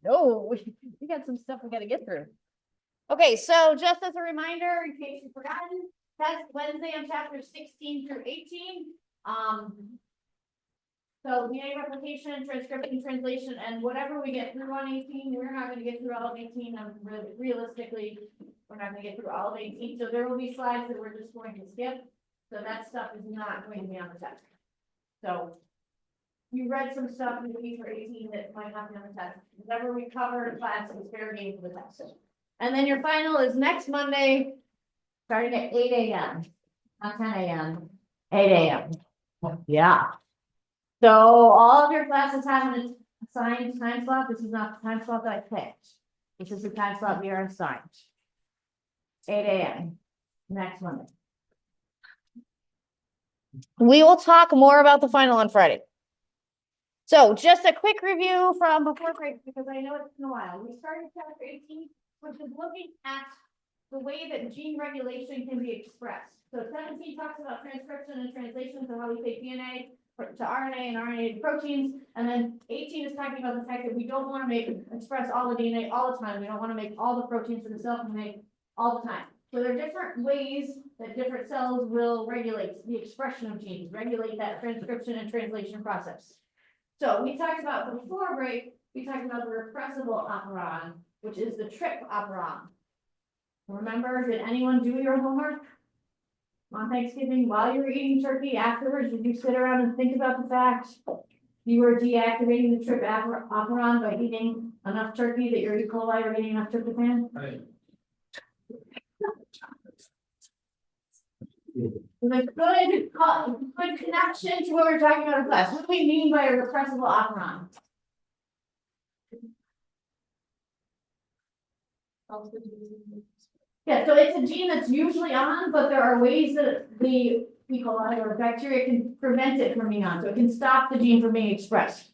No, we got some stuff we gotta get through. Okay, so just as a reminder, in case you've forgotten, that's Wednesday on chapters 16 through 18. So DNA replication, transcription, translation, and whatever we get through on 18, we're not gonna get through all of 18. Realistically, we're not gonna get through all of 18. So there will be slides that we're just going to skip. So that stuff is not going to be on the test. So you read some stuff in the week for 18 that might not be on the test. Whatever we cover in class is fair game for the test. And then your final is next Monday, starting at 8 a.m. Not 10 a.m. 8 a.m. Yeah. So all of your classes have an assigned time slot. This is not the time slot that I picked. This is the time slot we are assigned. 8 a.m. next Monday. We will talk more about the final on Friday. So just a quick review from before break, because I know it's been a while. We started chapter 18, which is looking at the way that gene regulation can be expressed. So 17 talks about transcription and translation, so how we take DNA to RNA and RNA to proteins. And then 18 is talking about the fact that we don't want to express all the DNA all the time. We don't want to make all the proteins for the cell to make all the time. So there are different ways that different cells will regulate the expression of genes, regulate that transcription and translation process. So we talked about before break, we talked about the repressible operon, which is the trip operon. Remember, did anyone do your homework on Thanksgiving while you were eating turkey? Afterwards, did you sit around and think about the fact you were deactivating the trip operon by eating enough turkey that your E. coli were getting enough tryptophan? Right. Like good connection to what we're talking about in class. What do we mean by a repressible operon? Yeah, so it's a gene that's usually on, but there are ways that the E. coli or bacteria can prevent it from being on. So it can stop the gene from being expressed.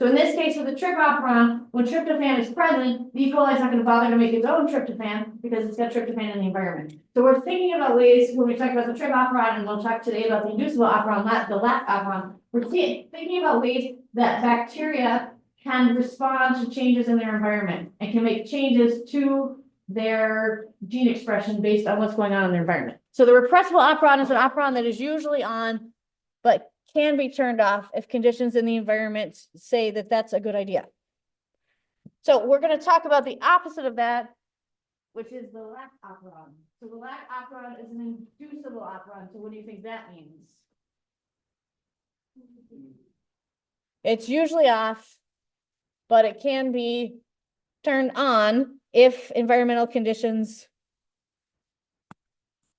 So in this case, with the trip operon, when tryptophan is present, the E. coli is not going to bother to make its own tryptophan because it's got tryptophan in the environment. So we're thinking about ways when we talk about the trip operon, and we'll talk today about the inducible operon, not the lac operon. We're thinking about ways that bacteria can respond to changes in their environment and can make changes to their gene expression based on what's going on in their environment. So the repressible operon is an operon that is usually on, but can be turned off if conditions in the environment say that that's a good idea. So we're going to talk about the opposite of that, which is the lac operon. So the lac operon is an inducible operon. So what do you think that means? It's usually off, but it can be turned on if environmental conditions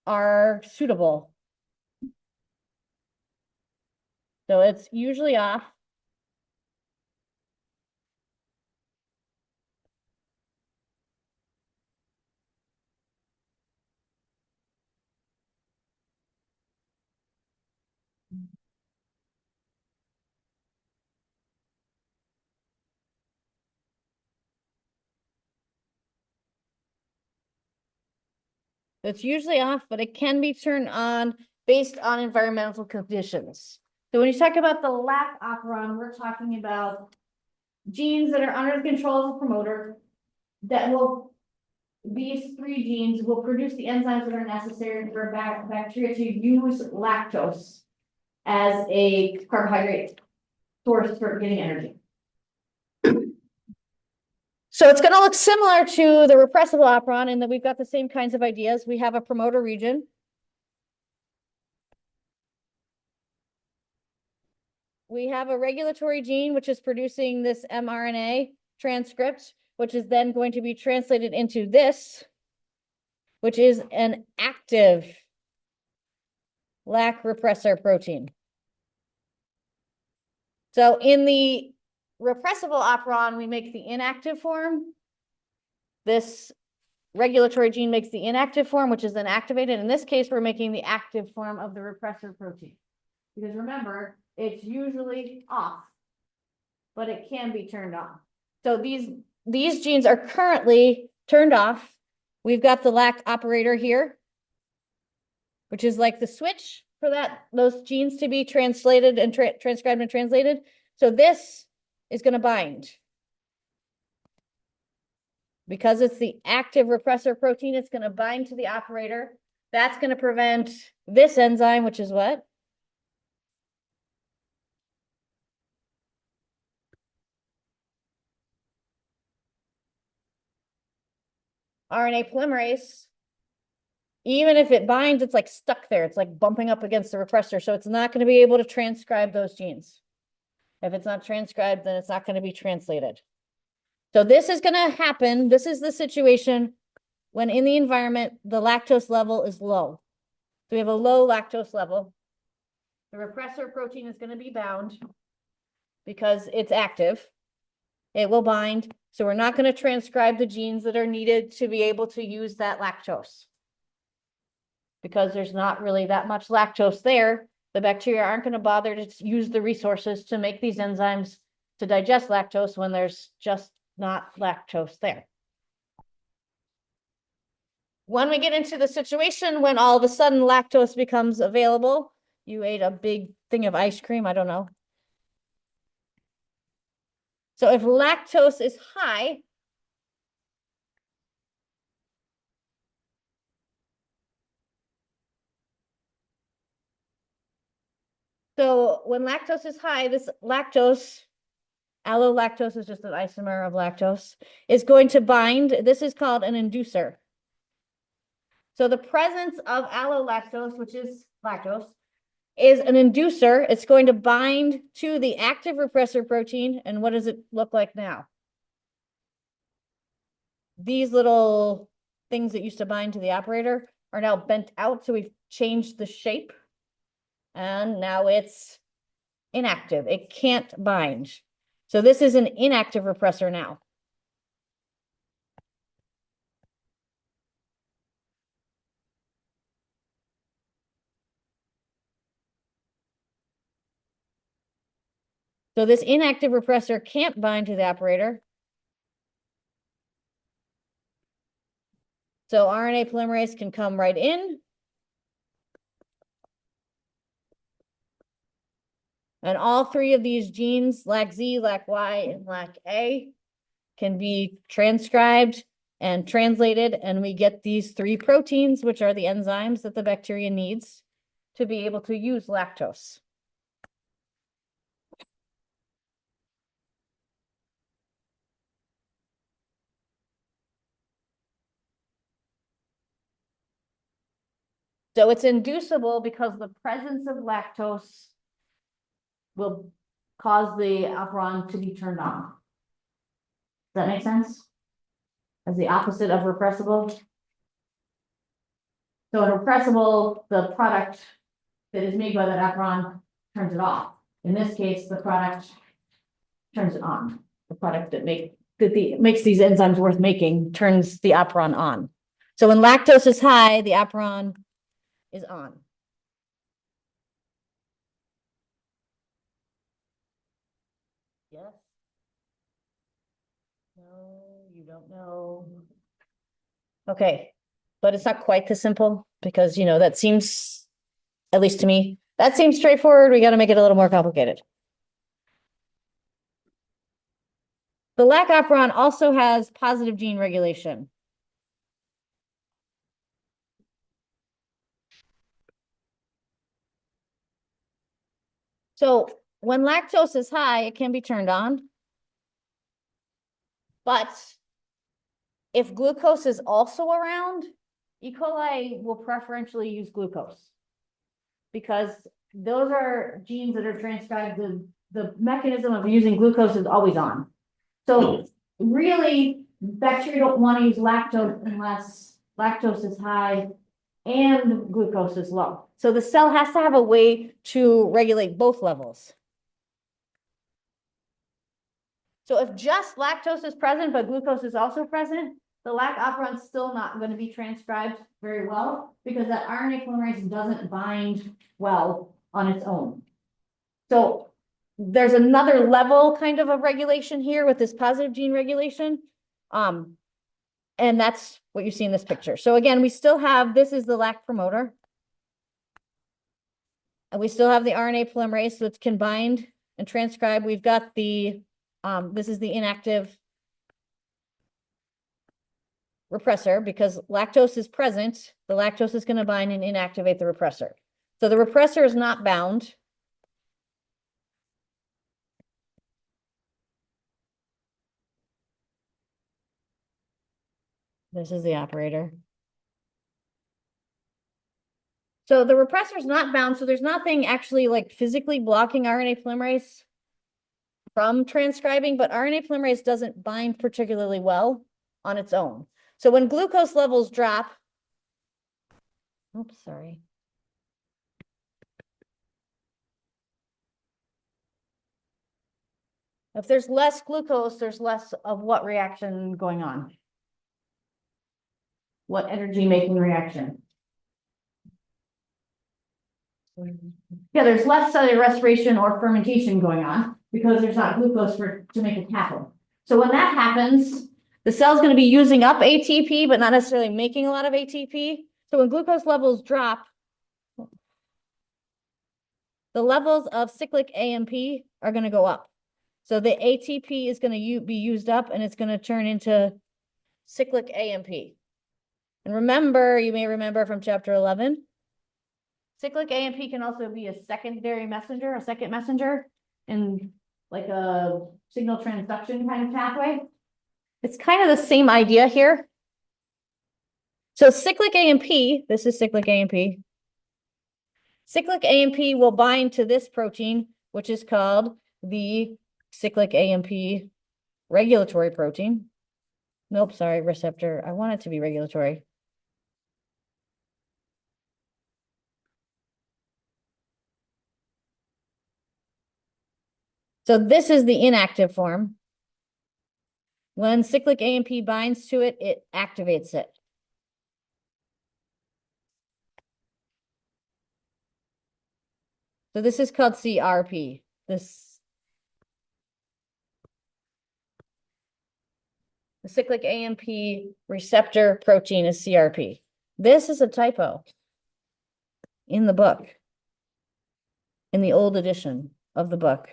are suitable. So it's usually off. It's usually off, but it can be turned on based on environmental conditions. So when you talk about the lac operon, we're talking about genes that are under the control of a promoter that will, these three genes will produce the enzymes that are necessary for bacteria to use lactose as a carbohydrate source for getting energy. So it's going to look similar to the repressible operon in that we've got the same kinds of ideas. We have a promoter region. We have a regulatory gene, which is producing this mRNA transcript, which is then going to be translated into this, which is an active lac repressor protein. So in the repressible operon, we make the inactive form. This regulatory gene makes the inactive form, which is then activated. In this case, we're making the active form of the repressor protein. Because remember, it's usually off, but it can be turned on. So these genes are currently turned off. We've got the lac operator here, which is like the switch for those genes to be translated and transcribed and translated. So this is going to bind. because it's the active repressor protein, it's going to bind to the operator. That's going to prevent this enzyme, which is what? RNA polymerase. Even if it binds, it's like stuck there. It's like bumping up against the repressor. So it's not going to be able to transcribe those genes. If it's not transcribed, then it's not going to be translated. So this is going to happen. This is the situation when in the environment, the lactose level is low. So we have a low lactose level. The repressor protein is going to be bound because it's active. It will bind. So we're not going to transcribe the genes that are needed to be able to use that lactose. Because there's not really that much lactose there, the bacteria aren't going to bother to use the resources to make these enzymes to digest lactose when there's just not lactose there. When we get into the situation when all of a sudden lactose becomes available, you ate a big thing of ice cream, I don't know. So if lactose is high, so when lactose is high, this lactose, allolactose is just an isomer of lactose, is going to bind. This is called an inducer. So the presence of allolactose, which is lactose, is an inducer. It's going to bind to the active repressor protein. And what does it look like now? These little things that used to bind to the operator are now bent out. So we've changed the shape. And now it's inactive. It can't bind. So this is an inactive repressor now. So this inactive repressor can't bind to the operator. So RNA polymerase can come right in. And all three of these genes, LAC-Z, LAC-Y, and LAC-A, can be transcribed and translated, and we get these three proteins, which are the enzymes that the bacteria needs to be able to use lactose. So it's inducible because the presence of lactose will cause the operon to be turned on. Does that make sense? As the opposite of repressible. So in repressible, the product that is made by that operon turns it off. In this case, the product turns it on. The product that makes these enzymes worth making turns the operon on. So when lactose is high, the operon is on. Yes? No, you don't know. Okay, but it's not quite this simple because, you know, that seems, at least to me, that seems straightforward. We got to make it a little more complicated. The lac operon also has positive gene regulation. So when lactose is high, it can be turned on. But if glucose is also around, E. coli will preferentially use glucose because those are genes that are transcribed. The mechanism of using glucose is always on. So really, bacteria don't want to use lactose unless lactose is high and glucose is low. So the cell has to have a way to regulate both levels. So if just lactose is present, but glucose is also present, the lac operon is still not going to be transcribed very well because that RNA polymerase doesn't bind well on its own. So there's another level kind of regulation here with this positive gene regulation. And that's what you see in this picture. So again, we still have, this is the lac promoter. And we still have the RNA polymerase that can bind and transcribe. We've got the, this is the inactive repressor, because lactose is present, the lactose is going to bind and inactivate the repressor. So the repressor is not bound. This is the operator. So the repressor is not bound, so there's nothing actually like physically blocking RNA polymerase from transcribing, but RNA polymerase doesn't bind particularly well on its own. So when glucose levels drop, oops, sorry. If there's less glucose, there's less of what reaction going on? What energy making reaction? Yeah, there's less cellular respiration or fermentation going on because there's not glucose to make it happen. So when that happens, the cell's going to be using up ATP, but not necessarily making a lot of ATP. So when glucose levels drop, the levels of cyclic AMP are going to go up. So the ATP is going to be used up and it's going to turn into cyclic AMP. And remember, you may remember from chapter 11, cyclic AMP can also be a secondary messenger, a second messenger in like a signal transduction kind of pathway. It's kind of the same idea here. So cyclic AMP, this is cyclic AMP. Cyclic AMP will bind to this protein, which is called the cyclic AMP regulatory protein. Nope, sorry, receptor. I want it to be regulatory. So this is the inactive form. When cyclic AMP binds to it, it activates it. So this is called CRP. The cyclic AMP receptor protein is CRP. This is a typo in the book, in the old edition of the book.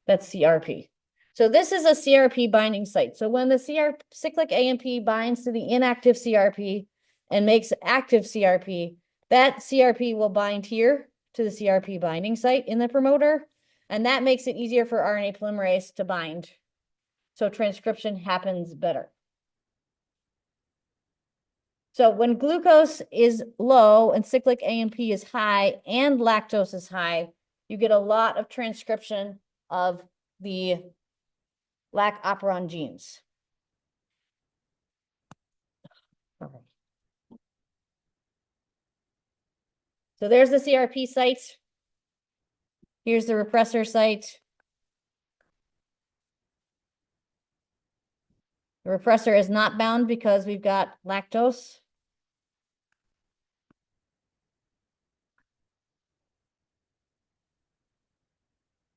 That's CRP. So this is a CRP binding site. So when the cyclic AMP binds to the inactive CRP and makes active CRP, that CRP will bind here to the CRP binding site in the promoter, and that makes it easier for RNA polymerase to bind. So transcription happens better. So when glucose is low and cyclic AMP is high and lactose is high, you get a lot of transcription of the lac operon genes. Okay. So there's the CRP site. Here's the repressor site. The repressor is not bound because we've got lactose.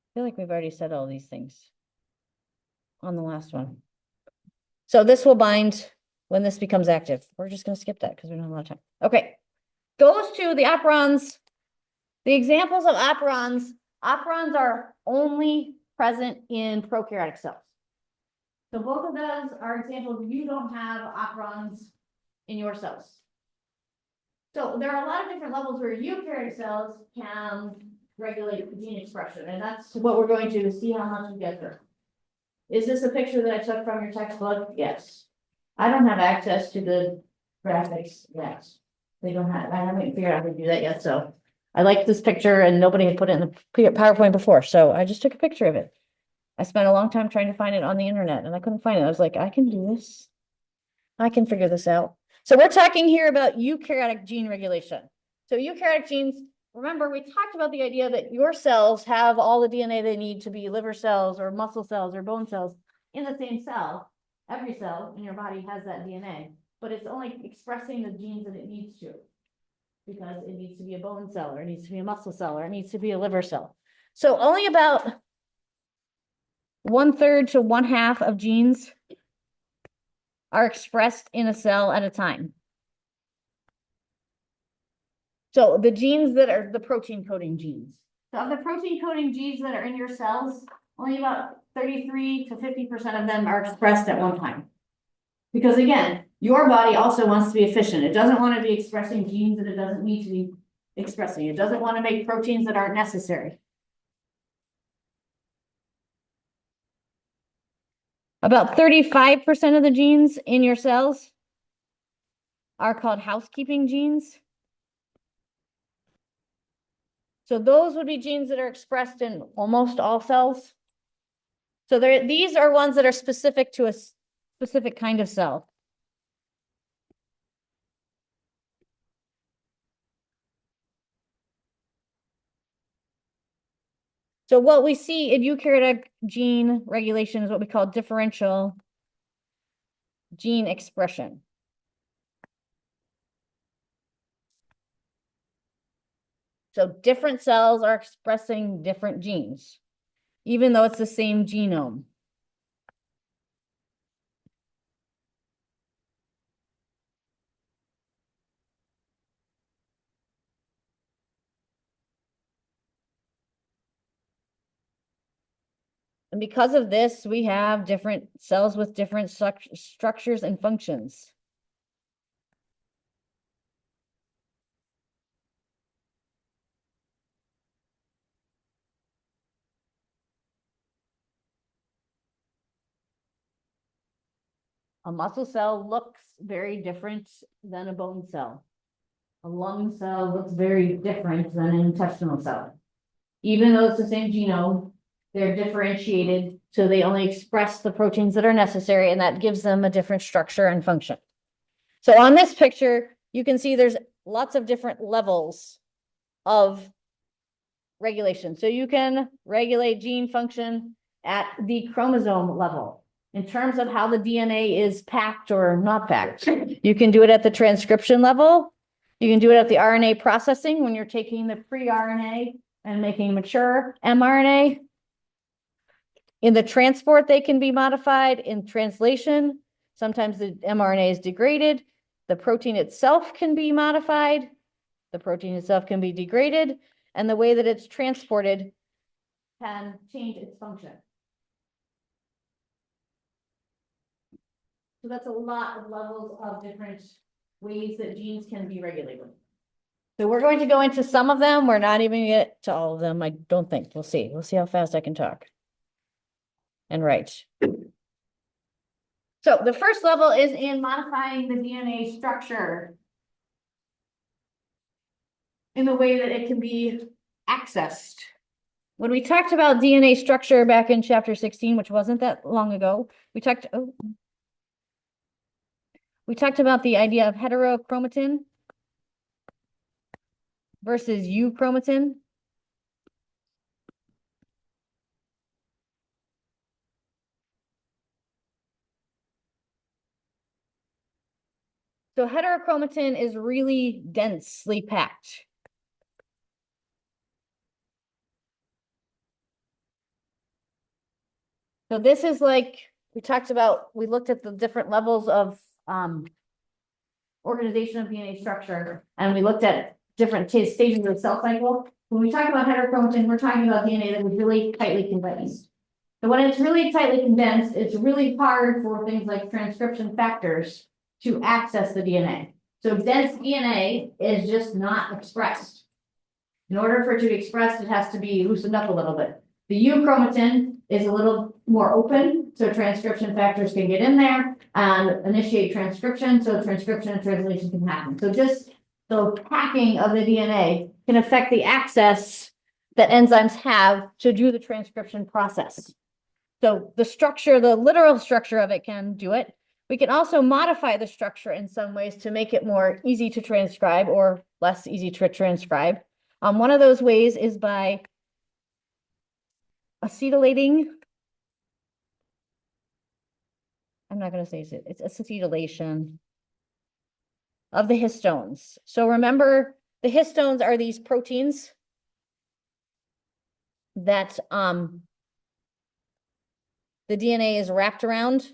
I feel like we've already said all these things on the last one. So this will bind when this becomes active. We're just going to skip that because we don't have a lot of time. Okay. Goes to the operons. The examples of operons. Operons are only present in prokaryotic cells. So both of those are examples. You don't have operons in your cells. So there are a lot of different levels where eukaryotic cells can regulate gene expression, and that's what we're going to see how much we get there. Is this a picture that I took from your textbook? Yes. I don't have access to the graphics yet. They don't have, I haven't figured out how to do that yet, so I like this picture and nobody had put it in the PowerPoint before, so I just took a picture of it. I spent a long time trying to find it on the internet and I couldn't find it. I was like, I can do this. I can figure this out. So we're talking here about eukaryotic gene regulation. So eukaryotic genes, remember we talked about the idea that your cells have all the DNA they need to be liver cells or muscle cells or bone cells in the same cell. Every cell in your body has that DNA, but it's only expressing the genes that it needs to, because it needs to be a bone cell or it needs to be a muscle cell or it needs to be a liver cell. So only about 1/3 to 1/2 of genes are expressed in a cell at a time. So the genes that are the protein coding genes. So of the protein coding genes that are in your cells, only about 33 to 50% of them are expressed at one time. Because again, Your body also wants to be efficient. It doesn't want to be expressing genes that it doesn't need to be expressing. It doesn't want to make proteins that aren't necessary. About 35% of the genes in your cells are called housekeeping genes. So those would be genes that are expressed in almost all cells. So these are ones that are specific to a specific kind of cell. So what we see in eukaryotic gene regulation is what we call differential gene expression. So different cells are expressing different genes, even though it's the same genome. And because of this, we have different cells with different structures and functions. A muscle cell looks very different than a bone cell. A lung cell looks very different than an intestinal cell. Even though it's the same genome, they're differentiated, so they only express the proteins that are necessary, and that gives them a different structure and function. So on this picture, you can see there's lots of different levels of regulation. So you can regulate gene function at the chromosome level in terms of how the DNA is packed or not packed. You can do it at the transcription level. You can do it at the RNA processing when you're taking the pre-RNA and making mature mRNA. In the transport, they can be modified. In translation, sometimes the mRNA is degraded. The protein itself can be modified. The protein itself can be degraded. And the way that it's transported can change its function. So that's a lot of levels of different ways that genes can be regulated. So we're going to go into some of them. We're not even get to all of them, I don't think. We'll see. We'll see how fast I can talk and write. So the first level is in modifying the DNA structure in the way that it can be accessed. When we talked about DNA structure back in chapter 16, which wasn't that long ago, we talked about the idea of heterochromatin versus euchromatin. So heterochromatin is really densely packed. So this is like, we talked about, we looked at the different levels of organization of DNA structure, and we looked at different stages of the cell cycle. When we talk about heterochromatin, we're talking about DNA that is really tightly condensed. So when it's really tightly condensed, it's really hard for things like transcription factors to access the DNA. So dense DNA is just not expressed. In order for it to be expressed, it has to be loosened up a little bit. The euchromatin is a little more open, so transcription factors can get in there and initiate transcription, so transcription and translation can happen. So just the packing of the DNA can affect the access that enzymes have to do the transcription process. So the structure, the literal structure of it can do it. We can also modify the structure in some ways to make it more easy to transcribe or less easy to transcribe. One of those ways is by acetylating. I'm not going to say it's acetylation of the histones. So remember, the histones are these proteins that the DNA is wrapped around.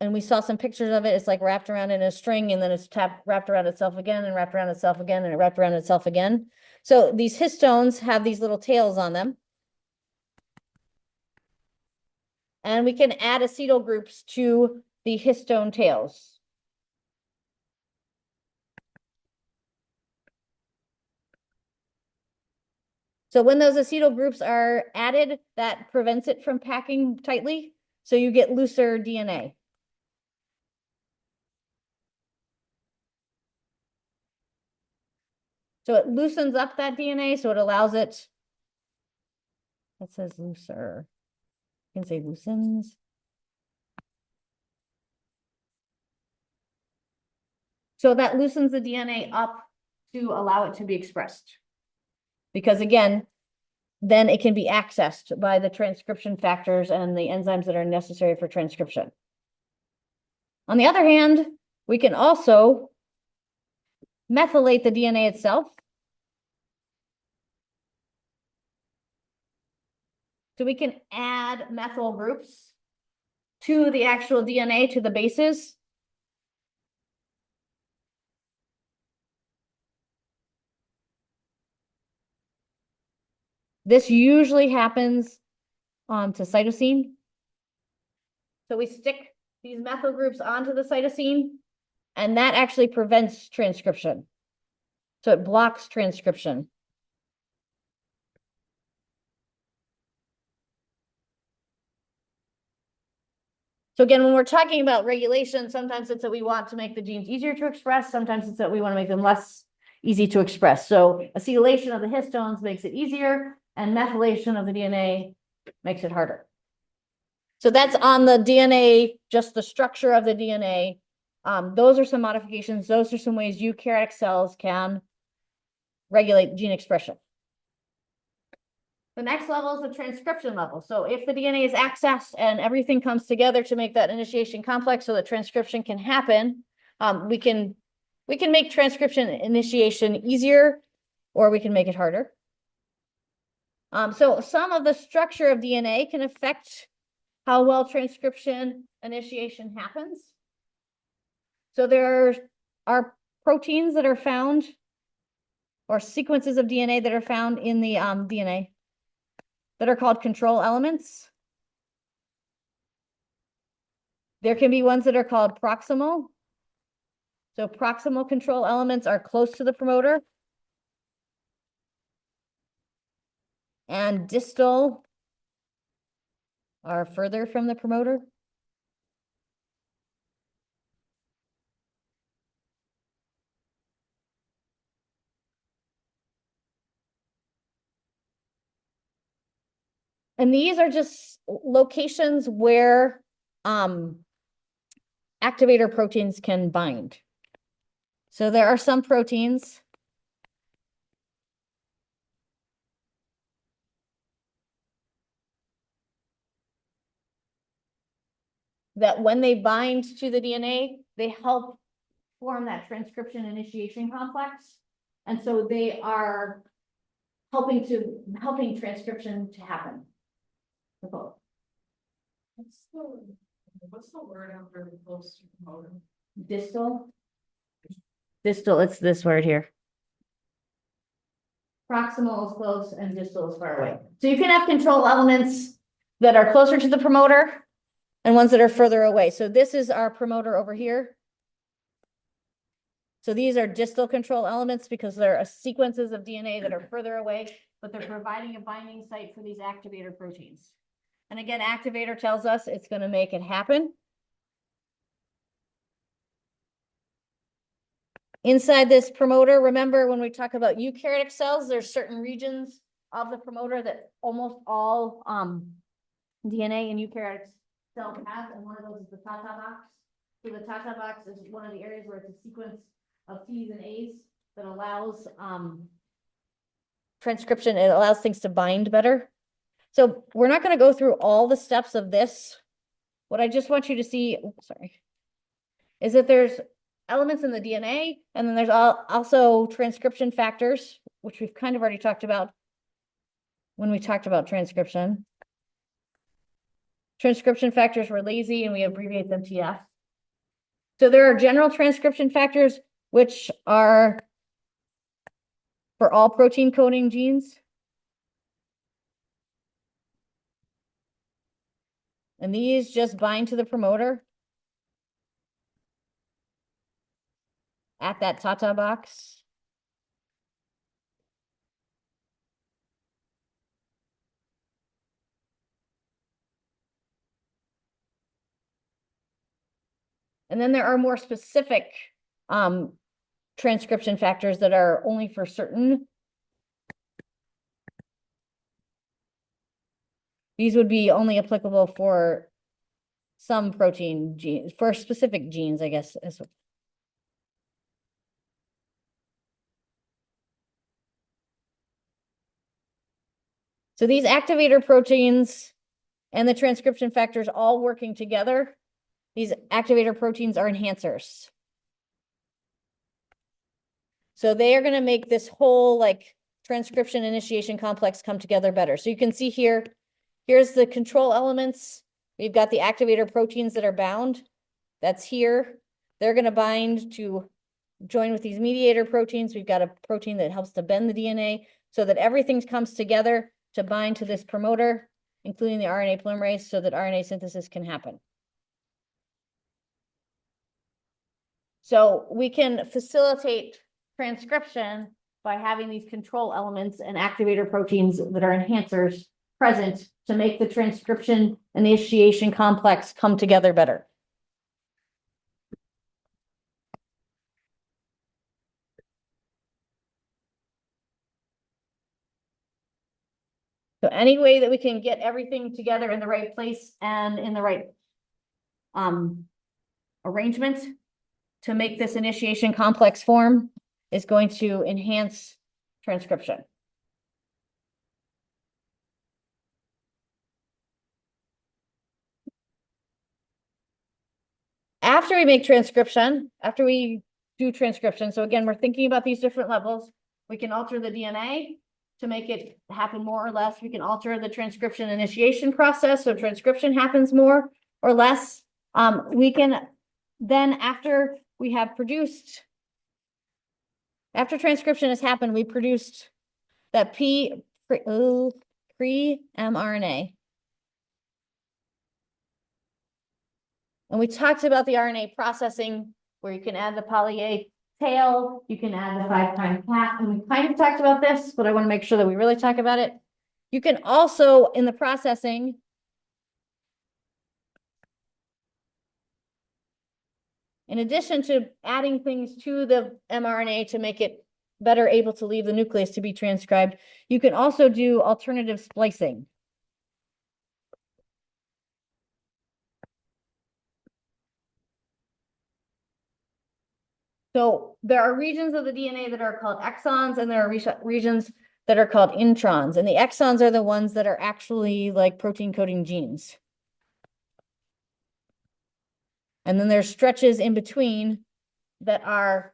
And we saw some pictures of it. It's like wrapped around in a string, and then it's wrapped around itself again, and wrapped around itself again, and it wrapped around itself again. So these histones have these little tails on them. And we can add acetyl groups to the histone tails. So when those acetyl groups are added, that prevents it from packing tightly. So you get looser DNA. So it loosens up that DNA, so it allows it. That says looser. You can say loosens. So that loosens the DNA up to allow it to be expressed. Because again, then it can be accessed by the transcription factors and the enzymes that are necessary for transcription. On the other hand, we can also methylate the DNA itself. So we can add methyl groups to the actual DNA, to the bases. This usually happens to cytosine. So we stick these methyl groups onto the cytosine, and that actually prevents transcription. So it blocks transcription. So again, when we're talking about regulation, sometimes it's that we want to make the genes easier to express. Sometimes it's that we want to make them less easy to express. So acetylation of the histones makes it easier, and methylation of the DNA makes it harder. So that's on the DNA, just the structure of the DNA. Those are some modifications. Those are some ways eukaryotic cells can regulate gene expression. The next level is the transcription level. So if the DNA is accessed and everything comes together to make that initiation complex so that transcription can happen, we can make transcription initiation easier, or we can make it harder. So some of the structure of DNA can affect how well transcription initiation happens. So there are proteins that are found, or sequences of DNA that are found in the DNA that are called control elements. There can be ones that are called proximal. So proximal control elements are close to the promoter. And distal are further from the promoter. And these are just locations where activator proteins can bind. So there are some proteins that when they bind to the DNA, they help form that transcription initiation complex. And so they are helping transcription to happen. What's the word after the close to promoter? Distal. Distal, it's this word here. Proximal is close and distal is far away. So you can have control elements that are closer to the promoter and ones that are further away. So this is our promoter over here. So these are distal control elements because they're sequences of DNA that are further away, but they're providing a binding site for these activator proteins. And again, activator tells us it's going to make it happen. Inside this promoter, remember when we talk about eukaryotic cells, there's certain regions of the promoter that almost all DNA in eukaryotic cells have, and one of those is the Tata box. So the Tata box is one of the areas where it's a sequence of T's and A's that allows transcription. It allows things to bind better. So we're not going to go through all the steps of this. What I just want you to see, is that there's elements in the DNA, and then there's also transcription factors, which we've kind of already talked about when we talked about transcription. Transcription factors were lazy, and we abbreviate them TF. So there are general transcription factors, which are for all protein coding genes. And these just bind to the promoter. at that Tata box. And then there are more specific transcription factors that are only for certain. These would be only applicable for some protein genes, for specific genes, I guess. So these activator proteins and the transcription factors all working together, these activator proteins are enhancers. So they are going to make this whole like transcription initiation complex come together better. So you can see here, here's the control elements. We've got the activator proteins that are bound. That's here. They're going to bind to join with these mediator proteins. We've got a protein that helps to bend the DNA so that everything comes together to bind to this promoter, including the RNA polymerase, so that RNA synthesis can happen. So we can facilitate transcription by having these control elements and activator proteins that are enhancers present to make the transcription initiation complex come together better. So any way that we can get everything together in the right place and in the right arrangement to make this initiation complex form is going to enhance transcription. After we make transcription, after we do transcription, so again, we're thinking about these different levels. We can alter the DNA to make it happen more or less. We can alter the transcription initiation process, so transcription happens more or less. We can then, after we have produced, after transcription has happened, we produced that pre-mRNA. And we talked about the RNA processing where you can add the poly A tail, you can add the 5' cap, and we kind of talked about this, but I want to make sure that we really talk about it. You can also, in the processing, in addition to adding things to the mRNA to make it better able to leave the nucleus to be transcribed, you can also do alternative splicing. So there are regions of the DNA that are called exons, and there are regions that are called introns. And the exons are the ones that are actually like protein coding genes. And then there's stretches in between that are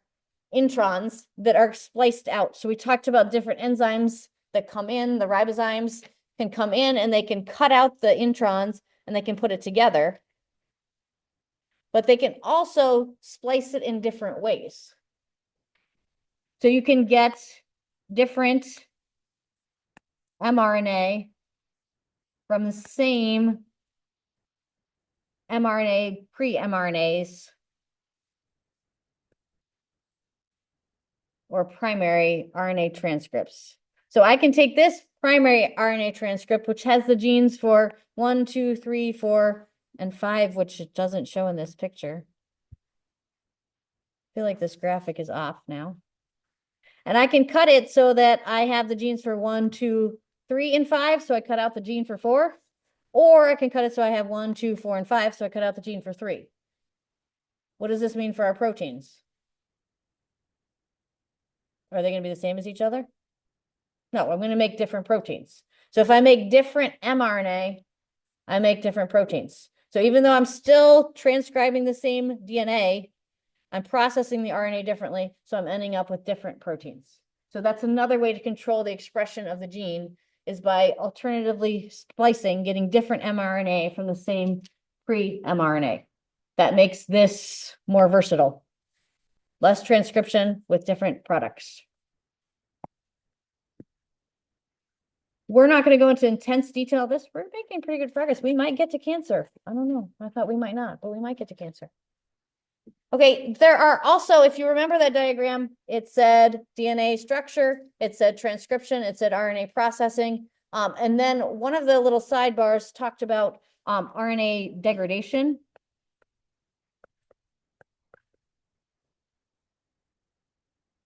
introns that are spliced out. So we talked about different enzymes that come in, the ribozymes can come in and they can cut out the introns and they can put it together. But they can also splice it in different ways. So you can get different mRNA from the same mRNA, pre-mRNAs, or primary RNA transcripts. So I can take this primary RNA transcript, which has the genes for 1, 2, 3, 4, and 5, which it doesn't show in this picture. I feel like this graphic is off now. And I can cut it so that I have the genes for 1, 2, 3, and 5. So I cut out the gene for 4. Or I can cut it so I have 1, 2, 4, and 5. So I cut out the gene for 3. What does this mean for our proteins? Are they going to be the same as each other? No, I'm going to make different proteins. So if I make different mRNA, I make different proteins. So even though I'm still transcribing the same DNA, I'm processing the RNA differently, so I'm ending up with different proteins. So that's another way to control the expression of the gene, is by alternatively splicing, getting different mRNA from the same pre-mRNA. That makes this more versatile. Less transcription with different products. We're not going to go into intense detail of this. We're making pretty good progress. We might get to cancer. I don't know. I thought we might not, but we might get to cancer. Okay, there are also, if you remember that diagram, it said DNA structure, it said transcription, it said RNA processing. And then one of the little sidebars talked about RNA degradation.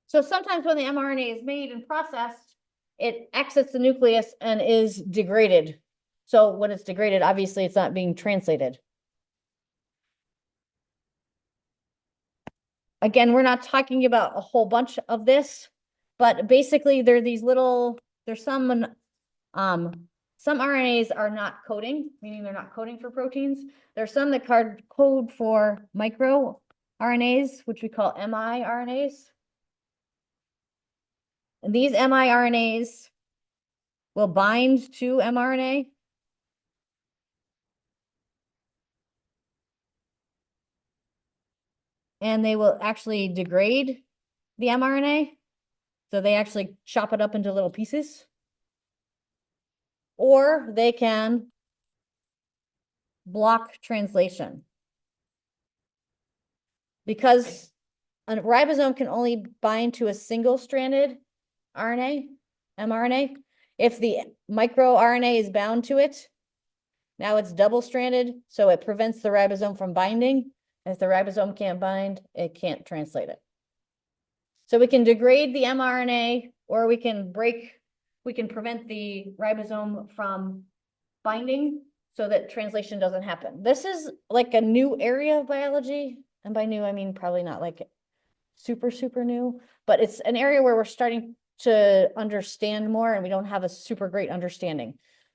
So sometimes when the mRNA is made and processed, it exits the nucleus and is degraded. So when it's degraded, obviously it's not being translated. Again, we're not talking about a whole bunch of this, but basically there are these little, there's some RNAs are not coding, meaning they're not coding for proteins. There's some that code for micro RNAs, which we call miRNAs. And these miRNAs will bind to mRNA. And they will actually degrade the mRNA. So they actually chop it up into little pieces. Or they can block translation. Because a ribosome can only bind to a single-stranded RNA, mRNA. If the microRNA is bound to it, now it's double-stranded, so it prevents the ribosome from binding. If the ribosome can't bind, it can't translate it. So we can degrade the mRNA, or we can prevent the ribosome from binding so that translation doesn't happen. This is like a new area of biology. And by new, I mean probably not like super, super new, but it's an area where we're starting to understand more and we don't have a super great understanding.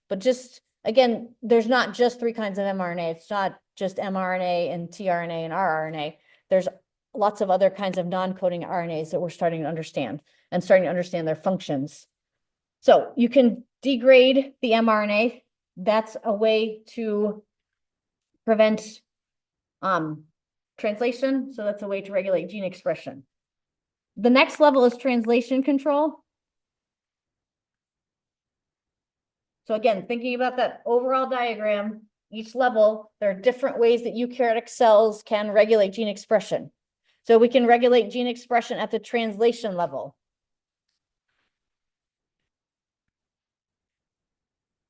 But just, again, there's not just 3 kinds of mRNA. It's not just mRNA and tRNA and rRNA. There's lots of other kinds of non-coding RNAs that we're starting to understand and starting to understand their functions. So you can degrade the mRNA. That's a way to prevent translation. So that's a way to regulate gene expression. The next level is translation control. So again, thinking about that overall diagram, each level, there are different ways that eukaryotic cells can regulate gene expression. So we can regulate gene expression at the translation level.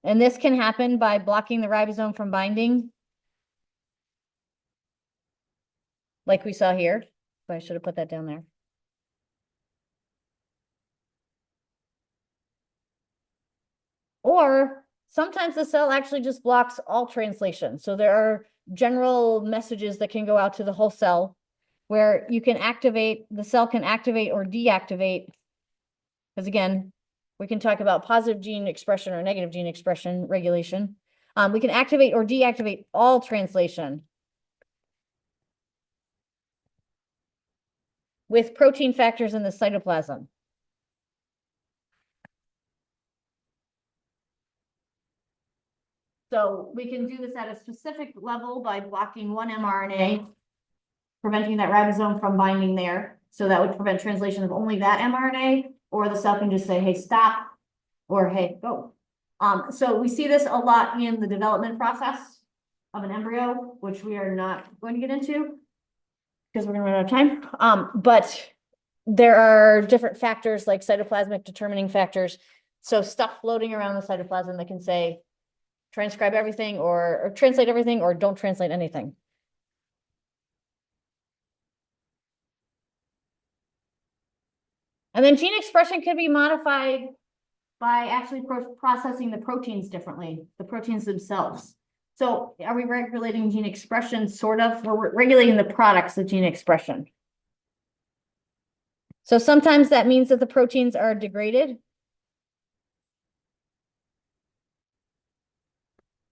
And this can happen by blocking the ribosome from binding, like we saw here. So I should have put that down there. Or sometimes the cell actually just blocks all translation. So there are general messages that can go out to the whole cell where you can activate, the cell can activate or deactivate. Because again, we can talk about positive gene expression or negative gene expression regulation. We can activate or deactivate all translation with protein factors in the cytoplasm. So we can do this at a specific level by blocking one mRNA, preventing that ribosome from binding there. So that would prevent translation of only that mRNA, or the cell can just say, hey, stop, or hey, go. So we see this a lot in the development process of an embryo, which we are not going to get into because we're gonna run out of time. But there are different factors like cytoplasmic determining factors. So stuff floating around the cytoplasm that can say, transcribe everything or translate everything or don't translate anything. And then gene expression can be modified by actually processing the proteins differently, the proteins themselves. So are we regulating gene expression? Sort of. We're regulating the products of gene expression. So sometimes that means that the proteins are degraded.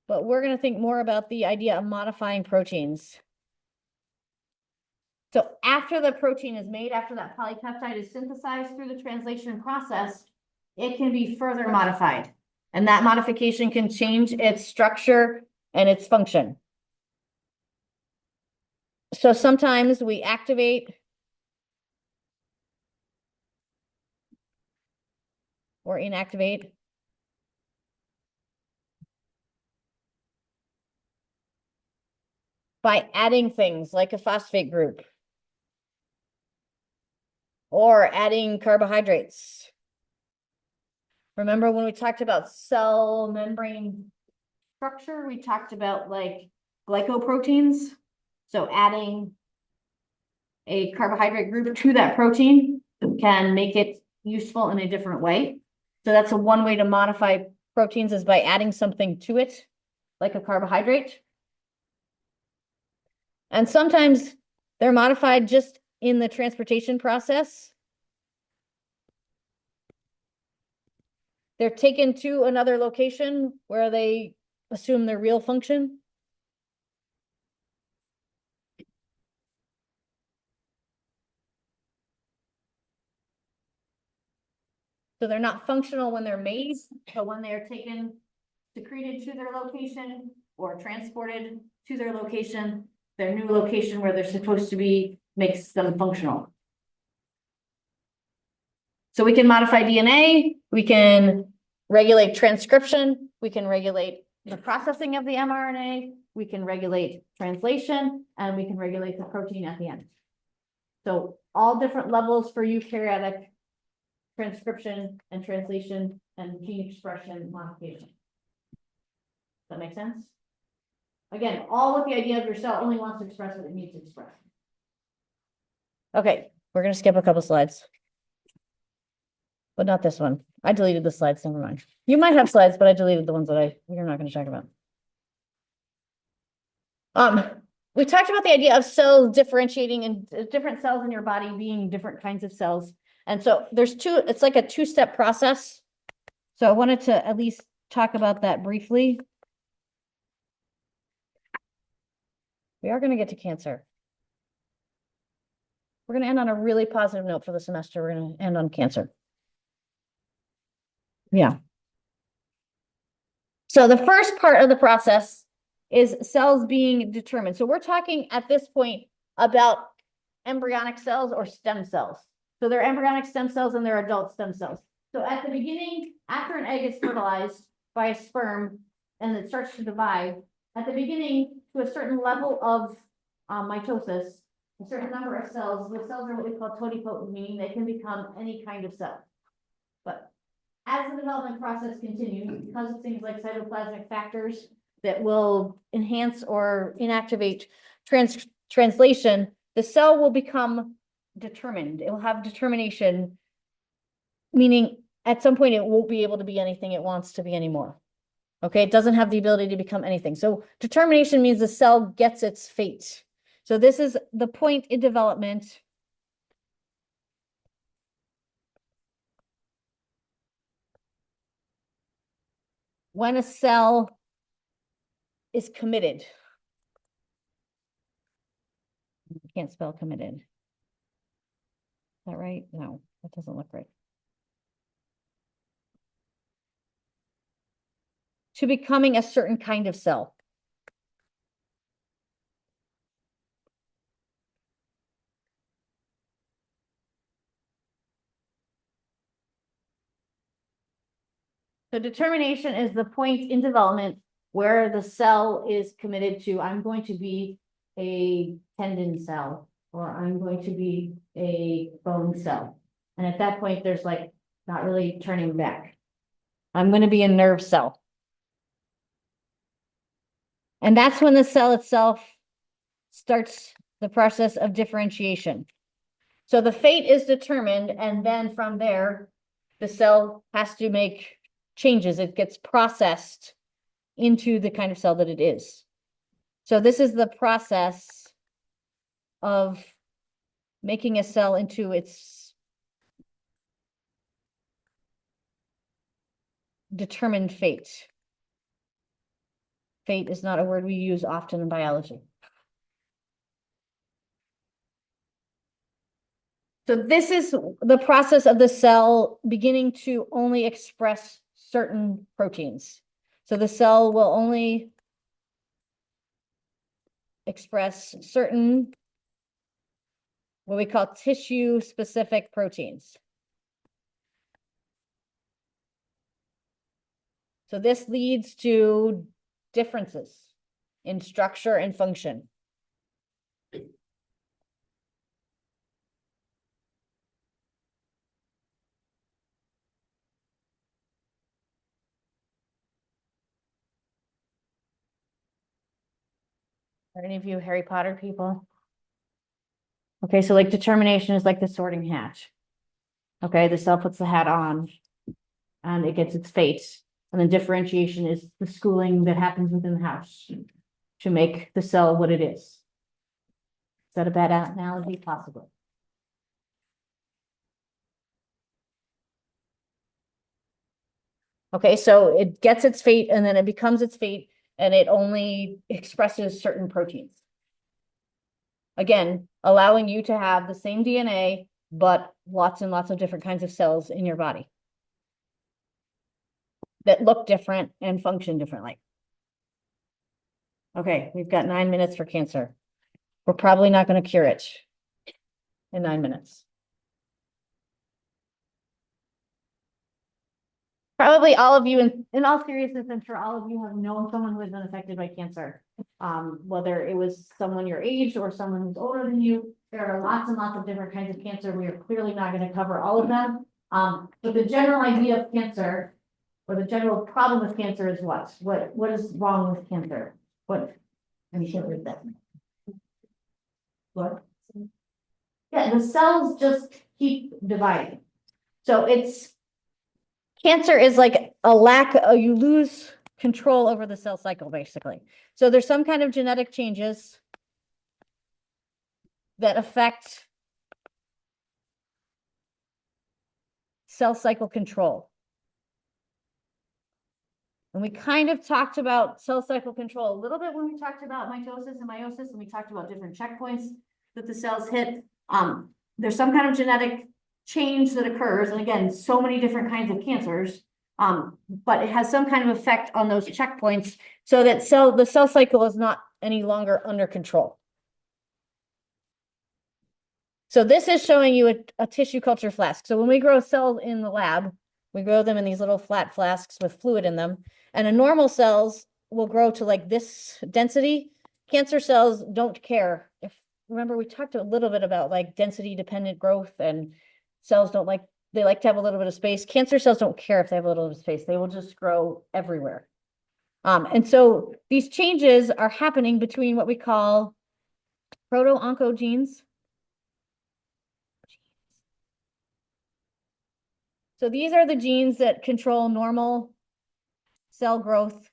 But we're going to think more about the idea of modifying proteins. So after the protein is made, after that polypeptide is synthesized through the translation process, it can be further modified. And that modification can change its structure and its function. So sometimes we activate or inactivate by adding things like a phosphate group. or adding carbohydrates. Remember when we talked about cell membrane structure, we talked about like glycoproteins? So adding a carbohydrate group to that protein can make it useful in a different way. So that's one way to modify proteins is by adding something to it, like a carbohydrate. And sometimes they're modified just in the transportation process. They're taken to another location where they assume their real function. So they're not functional when they're made, but when they're taken, secreted to their location or transported to their location, their new location where they're supposed to be makes them functional. So we can modify DNA, we can regulate transcription, we can regulate the processing of the mRNA, we can regulate translation, and we can regulate the protein at the end. So all different levels for eukaryotic transcription and translation and gene expression modification. Does that make sense? Again, all with the idea of your cell only wants to express what it needs to express. Okay, we're gonna skip a couple slides. But not this one. I deleted the slides, never mind. You might have slides, but I deleted the ones that we're not gonna talk about. We talked about the idea of cells differentiating and different cells in your body being different kinds of cells. And so there's it's like a two-step process. So I wanted to at least talk about that briefly. We are going to get to cancer. We're going to end on a really positive note for the semester. We're going to end on cancer. Yeah. So the first part of the process is cells being determined. So we're talking at this point about embryonic cells or stem cells. So they're embryonic stem cells and they're adult stem cells. So at the beginning, after an egg is fertilized by a sperm and it starts to divide, at the beginning, to a certain level of mitosis, a certain number of cells, the cells are what we call totipotent, meaning they can become any kind of cell. But as the development process continues, because of things like cytoplasmic factors that will enhance or inactivate translation, the cell will become determined. It will have determination, meaning at some point it won't be able to be anything it wants to be anymore. Okay, it doesn't have the ability to become anything. So determination means the cell gets its fate. So this is the point in development when a cell is committed. I can't spell committed. Is that right? No, that doesn't look right. To becoming a certain kind of cell. So determination is the point in development where the cell is committed to, I'm going to be a tendon cell, or I'm going to be a bone cell. And at that point, there's like not really turning back. I'm going to be a nerve cell. And that's when the cell itself starts the process of differentiation. So the fate is determined, and then from there, the cell has to make changes. It gets processed into the kind of cell that it is. So this is the process of making a cell into its determined fate. Fate is not a word we use often in biology. So this is the process of the cell beginning to only express certain proteins. So the cell will only express certain, what we call tissue-specific proteins. So this leads to differences in structure and function. Are any of you Harry Potter people? Okay, so like determination is like the sorting hat. Okay, the cell puts the hat on and it gets its fate. And then differentiation is the schooling that happens within the house to make the cell what it is. Is that a bad analogy? Possibly. Okay, so it gets its fate and then it becomes its fate and it only expresses certain proteins. Again, allowing you to have the same DNA, but lots and lots of different kinds of cells in your body that look different and function differently. Okay, we've got 9 minutes for cancer. We're probably not going to cure it in 9 minutes. Probably all of you, in all seriousness, I'm sure all of you have known someone who has been affected by cancer. Whether it was someone your age or someone who's older than you, there are lots and lots of different kinds of cancer. We are clearly not going to cover all of them. But the general idea of cancer, or the general problem with cancer is what? What is wrong with cancer? What? Let me show you that. What? Yeah, the cells just keep dividing. So cancer is like a lack of, you lose control over the cell cycle, basically. So there's some kind of genetic changes that affect cell cycle control. And we kind of talked about cell cycle control a little bit when we talked about mitosis and meiosis, and we talked about different checkpoints that the cells hit. There's some kind of genetic change that occurs, and again, so many different kinds of cancers, but it has some kind of effect on those checkpoints so that the cell cycle is not any longer under control. So this is showing you a tissue culture flask. So when we grow cells in the lab, we grow them in these little flat flasks with fluid in them, and a normal cells will grow to like this density. Cancer cells don't care. Remember, we talked a little bit about like density dependent growth, and cells don't like, they like to have a little bit of space. Cancer cells don't care if they have a little bit of space. They will just grow everywhere. And so these changes are happening between what we call proto-oncogenes. So these are the genes that control normal cell growth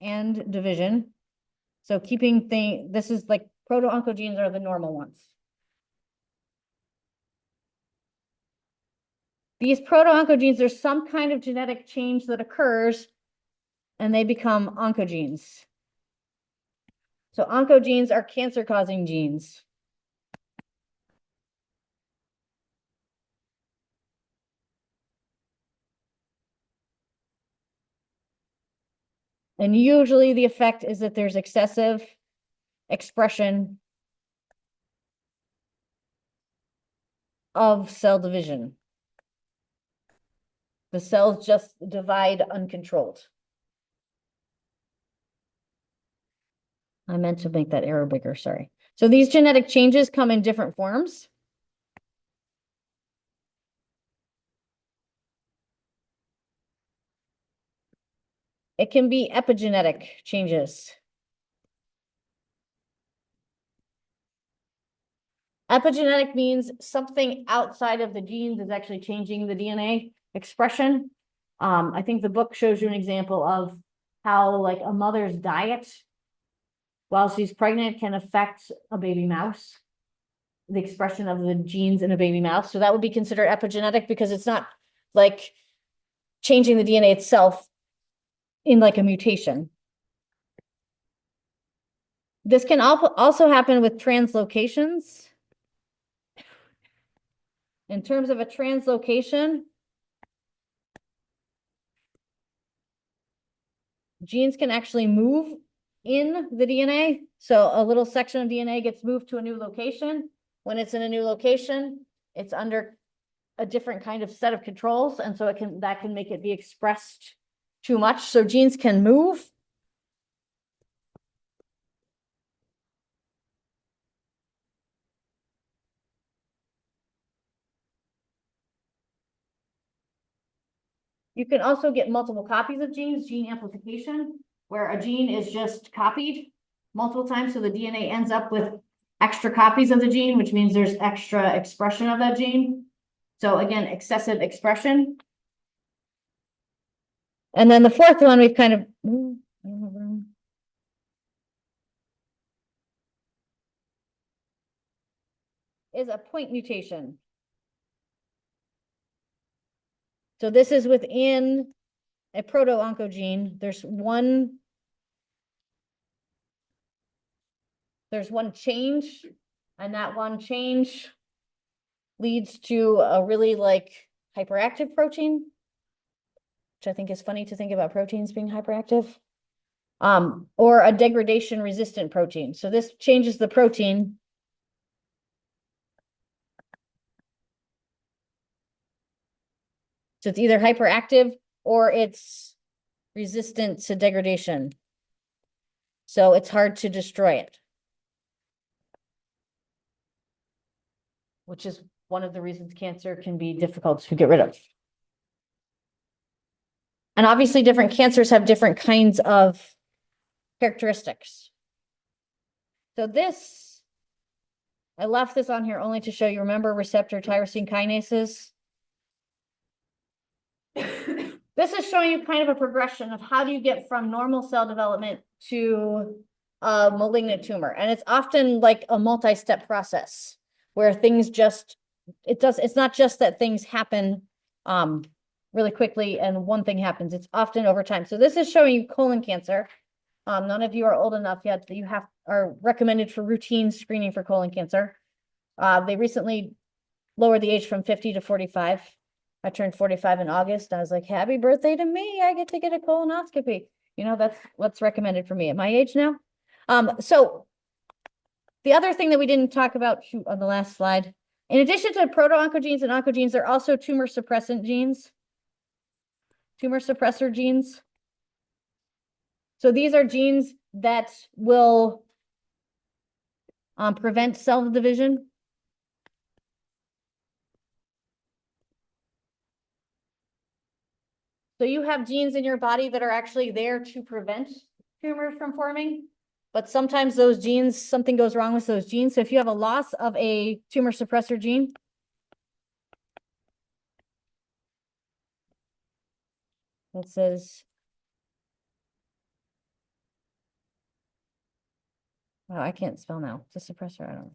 and division. So this is like proto-oncogenes are the normal ones. These proto-oncogenes, there's some kind of genetic change that occurs and they become oncogenes. So oncogenes are cancer-causing genes. And usually the effect is that there's excessive expression of cell division. The cells just divide uncontrolled. I meant to make that arrow bigger, sorry. So these genetic changes come in different forms. It can be epigenetic changes. Epigenetic means something outside of the genes is actually changing the DNA expression. I think the book shows you an example of how like a mother's diet while she's pregnant can affect a baby mouse, the expression of the genes in a baby mouse. So that would be considered epigenetic because it's not like changing the DNA itself in like a mutation. This can also happen with translocations. In terms of a translocation, genes can actually move in the DNA. So a little section of DNA gets moved to a new location. When it's in a new location, it's under a different kind of set of controls. And so that can make it be expressed too much. So genes can move. You can also get multiple copies of genes, gene amplification, where a gene is just copied multiple times, so the DNA ends up with extra copies of the gene, which means there's extra expression of that gene. So again, excessive expression. And then the fourth one, we've kind of. Is a point mutation. So this is within a proto-oncogene. There's one change, and that one change leads to a really like hyperactive protein, which I think is funny to think about proteins being hyperactive. Or a degradation resistant protein. So this changes the protein. So it's either hyperactive or it's resistant to degradation. So it's hard to destroy it. Which is one of the reasons cancer can be difficult to get rid of. And obviously different cancers have different kinds of characteristics. So this, I left this on here only to show you, remember receptor tyrosine kinases? This is showing you kind of a progression of how do you get from normal cell development to a malignant tumor. And it's often like a multi-step process where things just, it's not just that things happen really quickly and one thing happens. It's often over time. So this is showing you colon cancer. None of you are old enough yet. You are recommended for routine screening for colon cancer. They recently lowered the age from 50 to 45. I turned 45 in August. I was like, happy birthday to me. I get to get a colonoscopy. You know, that's what's recommended for me at my age now. So the other thing that we didn't talk about on the last slide, in addition to proto-oncogenes and oncogenes, there are also tumor suppressant genes, tumor suppressor genes. So these are genes that will prevent cell division. So you have genes in your body that are actually there to prevent tumors from forming, but sometimes those genes, something goes wrong with those genes. So if you have a loss of a tumor suppressor gene, that says, wow, I can't spell now. It's a suppressor, I don't know.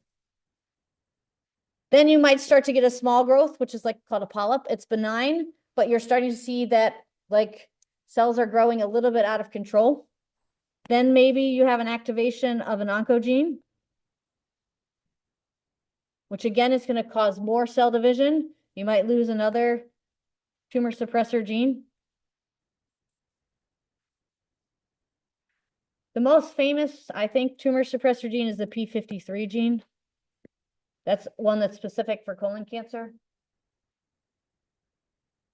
Then you might start to get a small growth, which is like called a polyp. It's benign, but you're starting to see that like cells are growing a little bit out of control. Then maybe you have an activation of an oncogene, which again is going to cause more cell division. You might lose another tumor suppressor gene. The most famous, I think, tumor suppressor gene is the p53 gene. That's one that's specific for colon cancer.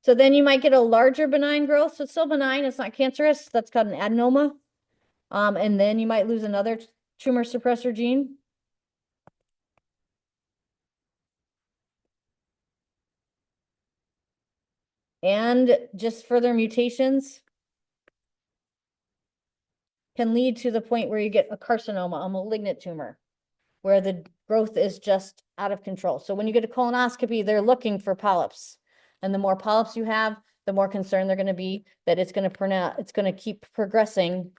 So then you might get a larger benign growth. So it's still benign, it's not cancerous. That's called an adenoma. And then you might lose another tumor suppressor gene. And just further mutations can lead to the point where you get a carcinoma, a malignant tumor, where the growth is just out of control. So when you get a colonoscopy, they're looking for polyps. And the more polyps you have, the more concerned they're going to be that it's going to keep progressing.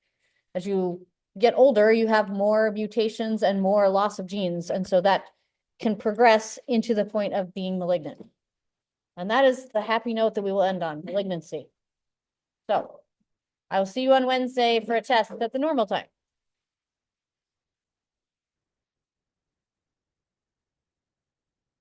As you get older, you have more mutations and more loss of genes. And so that can progress into the point of being malignant. And that is the happy note that we will end on, malignancy. So I will see you on Wednesday for a test at the normal time.